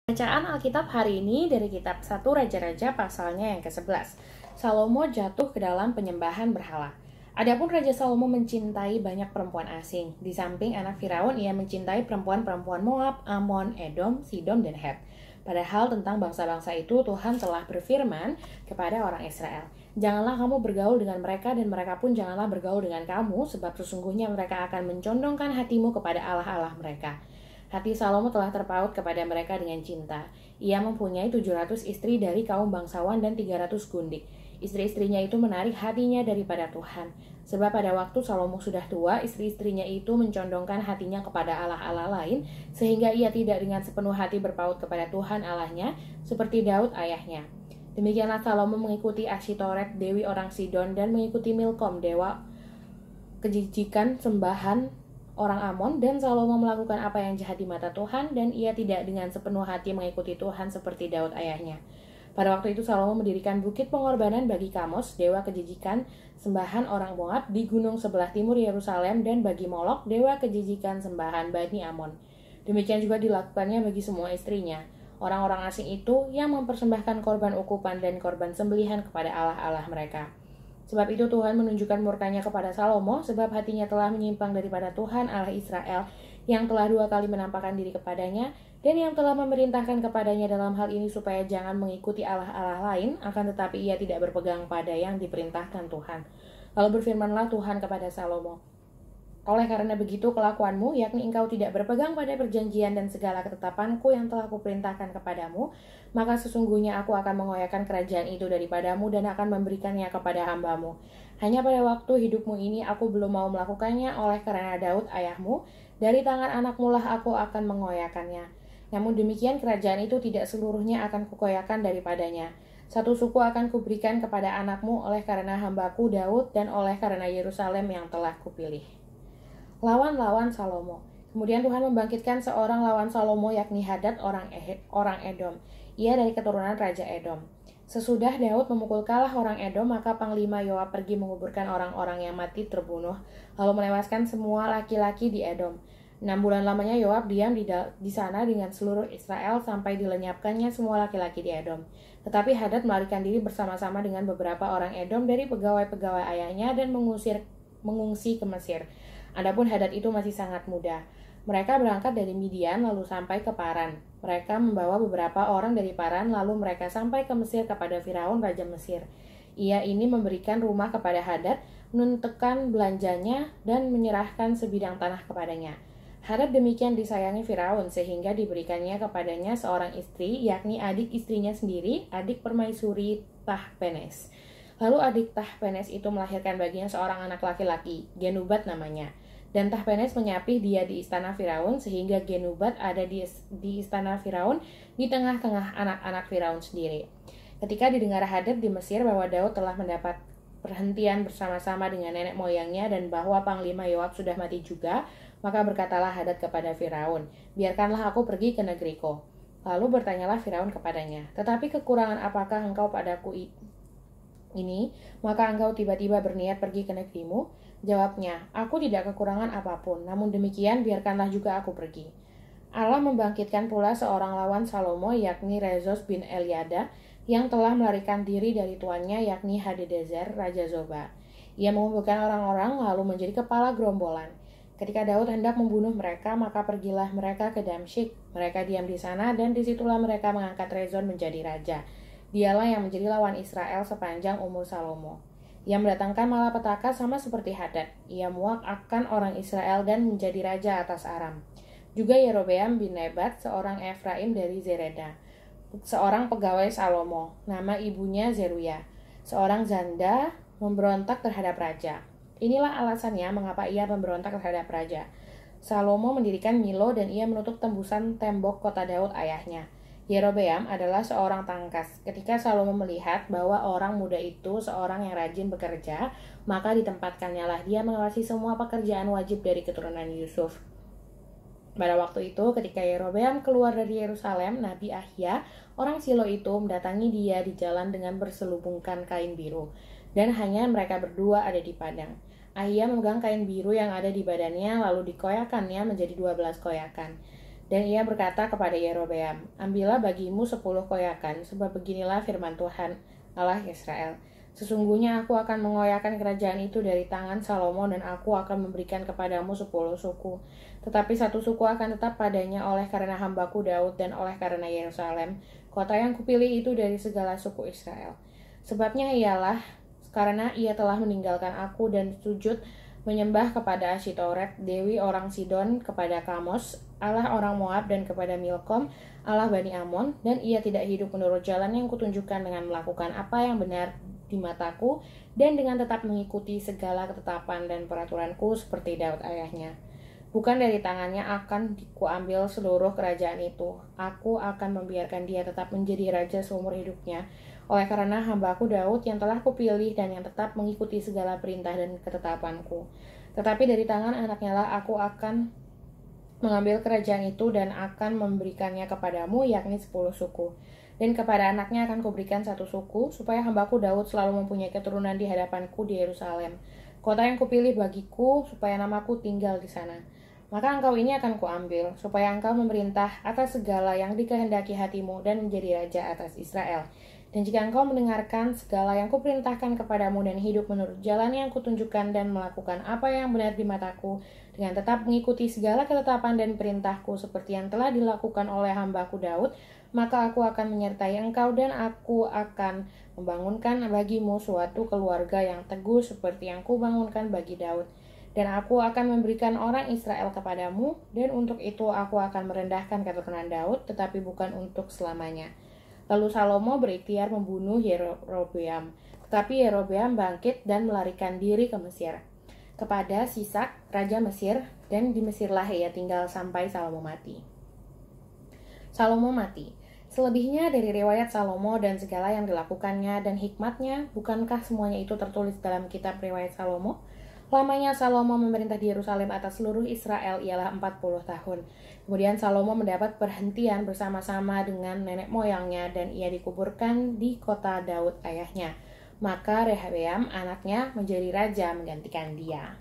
Bacaan Alkitab hari ini dari kitab 1 Raja-Raja pasalnya yang ke-11. Salomo jatuh ke dalam penyembahan berhala. Adapun Raja Salomo mencintai banyak perempuan asing. Di samping anak Firaun, ia mencintai perempuan-perempuan Moab, Amon, Edom, Sidon, dan Het. Padahal tentang bangsa-bangsa itu Tuhan telah berfirman kepada orang Israel, "Janganlah kamu bergaul dengan mereka dan mereka pun janganlah bergaul dengan kamu, sebab sesungguhnya mereka akan mencondongkan hatimu kepada Allah-Allah mereka." Hati Salomo telah terpaut kepada mereka dengan cinta. Ia mempunyai 700 istri dari kaum bangsawan dan 300 gundik. Istri-istrinya itu menarik hatinya daripada Tuhan. Sebab pada waktu Salomo sudah tua, istri-istrinya itu mencondongkan hatinya kepada Allah-Allah lain, sehingga ia tidak dengan sepenuh hati berpaut kepada Tuhan Allahnya, seperti Daud ayahnya. Demikianlah Salomo mengikuti Asyitoret, dewi orang Sidon, dan mengikuti Milkom, dewa kejijikan sembahan orang Amon, dan Salomo melakukan apa yang jahat di mata Tuhan, dan ia tidak dengan sepenuh hati mengikuti Tuhan seperti Daud ayahnya. Pada waktu itu Salomo mendirikan bukit pengorbanan bagi Kamos, dewa kejijikan sembahan orang Moab, di gunung sebelah timur Yerusalem, dan bagi Molok, dewa kejijikan sembahan Bani Amon. Demikian juga dilakukannya bagi semua istrinya, orang-orang asing itu yang mempersembahkan korban ukupan dan korban sembelihan kepada Allah-Allah mereka. Sebab itu Tuhan menunjukkan murkanya kepada Salomo, sebab hatinya telah menyimpang daripada Tuhan Allah Israel, yang telah 2 kali menampakkan diri kepadanya, dan yang telah memerintahkan kepadanya dalam hal ini supaya jangan mengikuti Allah-Allah lain, akan tetapi ia tidak berpegang pada yang diperintahkan Tuhan. Lalu berfirmanlah Tuhan kepada Salomo, "Oleh karena begitu kelakuanmu, yakni engkau tidak berpegang pada perjanjian dan segala ketetapanku yang telah kuperintahkan kepadamu, maka sesungguhnya aku akan mengoyakkan kerajaan itu daripadamu dan akan memberikannya kepada hambamu. Hanya pada waktu hidupmu ini aku belum mau melakukannya, oleh karena Daud ayahmu, dari tangan anakmu lah aku akan mengoyakkannya. Namun demikian kerajaan itu tidak seluruhnya akan kukoyakkan daripadanya. Satu suku akan kuberikan kepada anakmu oleh karena hambaku Daud dan oleh karena Yerusalem yang telah kupilih." Lawan-lawan Salomo. Kemudian Tuhan membangkitkan seorang lawan Salomo, yakni Hadad orang Edom. Ia dari keturunan Raja Edom. Sesudah Daud memukul kalah orang Edom, maka Panglima Yoab pergi menguburkan orang-orang yang mati terbunuh, lalu menewaskan semua laki-laki di Edom. 6 bulan lamanya Yoab diam di sana dengan seluruh Israel sampai dilenyapkannya semua laki-laki di Edom. Tetapi Hadad melarikan diri bersama-sama dengan beberapa orang Edom dari pegawai-pegawai ayahnya dan mengungsi ke Mesir. Adapun Hadad itu masih sangat muda. Mereka berangkat dari Midian lalu sampai ke Paran. Mereka membawa beberapa orang dari Paran, lalu mereka sampai ke Mesir kepada Firaun raja Mesir. Ia ini memberikan rumah kepada Hadad, menentukan belanjanya, dan menyerahkan sebidang tanah kepadanya. Hadad demikian disayangi Firaun sehingga diberikannya kepadanya seorang istri, yakni adik istrinya sendiri, adik permaisuri Tahpenes. Lalu adik Tahpenes itu melahirkan baginya seorang anak laki-laki, Genubat namanya. Dan Tahpenes menyapih dia di istana Firaun, sehingga Genubat ada di istana Firaun di tengah-tengah anak-anak Firaun sendiri. Ketika didengar Hadad di Mesir bahwa Daud telah mendapat perhentian bersama-sama dengan nenek moyangnya dan bahwa Panglima Yoab sudah mati juga, maka berkatalah Hadad kepada Firaun, "Biarkanlah aku pergi ke negeriku." Lalu bertanyalah Firaun kepadanya, "Tetapi kekurangan apakah engkau padaku ini, maka engkau tiba-tiba berniat pergi ke negerimu?" Jawabnya, "Aku tidak kekurangan apapun, namun demikian biarkanlah juga aku pergi." Allah membangkitkan pula seorang lawan Salomo, yakni Rezos bin Eliada, yang telah melarikan diri dari tuannya, yakni Hadadezer, Raja Zoba. Ia mengumpulkan orang-orang lalu menjadi kepala gerombolan. Ketika Daud hendak membunuh mereka, maka pergilah mereka ke Damsyik. Mereka diam di sana dan disitulah mereka mengangkat Rezon menjadi raja. Dialah yang menjadi lawan Israel sepanjang umur Salomo. Ia mendatangkan malapetaka sama seperti Hadad. Ia muak akan orang Israel dan menjadi raja atas Aram. Juga Yerobeam bin Nebat, seorang Efraim dari Zereda, seorang pegawai Salomo, nama ibunya Zeruya, seorang janda, memberontak terhadap raja. Inilah alasannya mengapa ia memberontak terhadap raja. Salomo mendirikan Milo dan ia menutup tembusan tembok kota Daud ayahnya. Yerobeam adalah seorang tangkas. Ketika Salomo melihat bahwa orang muda itu seorang yang rajin bekerja, maka ditempatkannya lah dia mengawasi semua pekerjaan wajib dari keturunan Yusuf. Pada waktu itu, ketika Yerobeam keluar dari Yerusalem, Nabi Ahia, orang Silo itu mendatangi dia di jalan dengan berselubungkan kain biru, dan hanya mereka berdua ada di padang. Ahia memegang kain biru yang ada di badannya, lalu dikoyakannya menjadi 12 koyakan. Dan ia berkata kepada Yerobeam, "Ambillah bagimu 10 koyakan, sebab beginilah firman Tuhan, Allah Israel. Sesungguhnya aku akan mengoyakkan kerajaan itu dari tangan Salomo dan aku akan memberikan kepadamu 10 suku. Tetapi satu suku akan tetap padanya oleh karena hambaku Daud dan oleh karena Yerusalem, kota yang kupilih itu dari segala suku Israel. Sebabnya ialah karena ia telah meninggalkan aku dan sujud menyembah kepada Asyitoret, dewi orang Sidon, kepada Kamos, Allah orang Moab, dan kepada Milkom, Allah Bani Amon, dan ia tidak hidup menurut jalan yang kutunjukkan dengan melakukan apa yang benar di mataku, dan dengan tetap mengikuti segala ketetapan dan peraturanku seperti Daud ayahnya. Bukan dari tangannya akan kuambil seluruh kerajaan itu. Aku akan membiarkan dia tetap menjadi raja seumur hidupnya, oleh karena hambaku Daud yang telah kupilih dan yang tetap mengikuti segala perintah dan ketetapanku. Tetapi dari tangan anaknya lah aku akan mengambil kerajaan itu dan akan memberikannya kepadamu, yakni 10 suku. Dan kepada anaknya akan kuberikan 1 suku, supaya hambaku Daud selalu mempunyai keturunan di hadapanku di Yerusalem, kota yang kupilih bagiku, supaya namaku tinggal di sana. Maka engkau ini akan kuambil, supaya engkau memerintah atas segala yang dikehendaki hatimu dan menjadi raja atas Israel. Dan jika engkau mendengarkan segala yang kuperintahkan kepadamu dan hidup menurut jalan yang kutunjukkan dan melakukan apa yang benar di mataku, dengan tetap mengikuti segala ketetapan dan perintahku seperti yang telah dilakukan oleh hambaku Daud, maka aku akan menyertai engkau dan aku akan membangunkan bagimu suatu keluarga yang teguh seperti yang kubangunkan bagi Daud. Dan aku akan memberikan orang Israel kepadamu, dan untuk itu aku akan merendahkan keturunan Daud, tetapi bukan untuk selamanya." Lalu Salomo berikhtiar membunuh Yerobeam. Tetapi Yerobeam bangkit dan melarikan diri ke Mesir, kepada Sisak, raja Mesir, dan di Mesirlah ia tinggal sampai Salomo mati. Salomo mati. Selebihnya dari riwayat Salomo dan segala yang dilakukannya dan hikmatnya, bukankah semuanya itu tertulis dalam kitab riwayat Salomo? Lamanya Salomo memerintah di Yerusalem atas seluruh Israel ialah 40 tahun. Kemudian Salomo mendapat perhentian bersama-sama dengan nenek moyangnya dan ia dikuburkan di kota Daud ayahnya. Maka Rehabeam anaknya menjadi raja menggantikan dia.